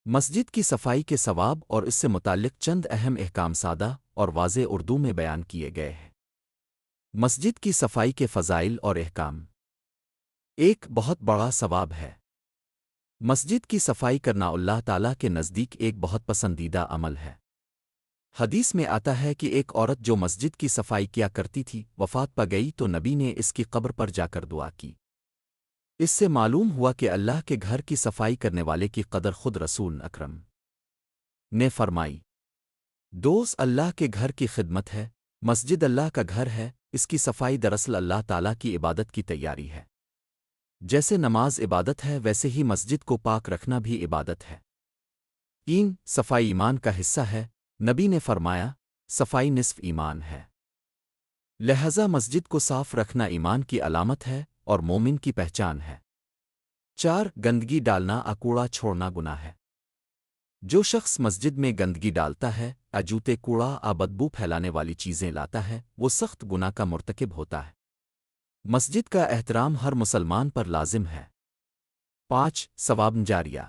مسجد کی صفائی کے ثواب اور اس سے متعلق چند اہم احکام سادہ اور واضح اردو میں بیان کیے گئے ہیں۔ مسجد کی صفائی کے فضائل اور احکام۔ ایک بہت بڑا ثواب ہے۔ مسجد کی صفائی کرنا اللہ تعالیٰ کے نزدیک ایک بہت پسندیدہ عمل ہے۔ حدیث میں آتا ہے کہ ایک عورت جو مسجد کی صفائی کیا کرتی تھی وفات پا گئی تو نبی نے اس کی قبر پر جا کر دعا کی۔ اس سے معلوم ہوا کہ اللہ کے گھر کی صفائی کرنے والے کی قدر خود رسول اکرم نے فرمائی۔ دوست اللہ کے گھر کی خدمت ہے۔ مسجد اللہ کا گھر ہے، اس کی صفائی دراصل اللہ تعالیٰ کی عبادت کی تیاری ہے۔ جیسے نماز عبادت ہے ویسے ہی مسجد کو پاک رکھنا بھی عبادت ہے۔ صفائی ایمان کا حصہ ہے۔ نبی نے فرمایا، صفائی نصف ایمان ہے۔ لہذا مسجد کو صاف رکھنا ایمان کی علامت ہے اور مومن کی پہچان ہے۔ گندگی ڈالنا کوڑا چھوڑنا گناہ ہے۔ جو شخص مسجد میں گندگی ڈالتا ہے، جوتے کوڑا بدبو پھیلانے والی چیزیں لاتا ہے، وہ سخت گناہ کا مرتکب ہوتا ہے۔ مسجد کا احترام ہر مسلمان پر لازم ہے۔ ثواب جاریہ۔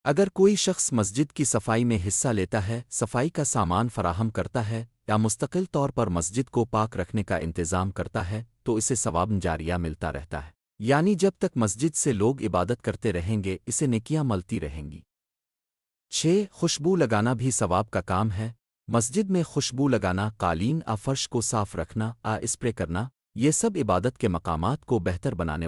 اگر کوئی شخص مسجد کی صفائی میں حصہ لیتا ہے، صفائی کا سامان فراہم کرتا ہے یا مستقل طور پر مسجد کو پاک رکھنے کا انتظام کرتا ہے تو اسے ثواب جاریہ ملتا رہتا ہے، یعنی جب تک مسجد سے لوگ عبادت کرتے رہیں گے اسے نیکیاں ملتی رہیں گی۔ خوشبو لگانا بھی ثواب کا کام ہے۔ مسجد میں خوشبو لگانا، قالین فرش کو صاف رکھنا، اسپرے کرنا، یہ سب عبادت کے مقامات کو بہتر بنانے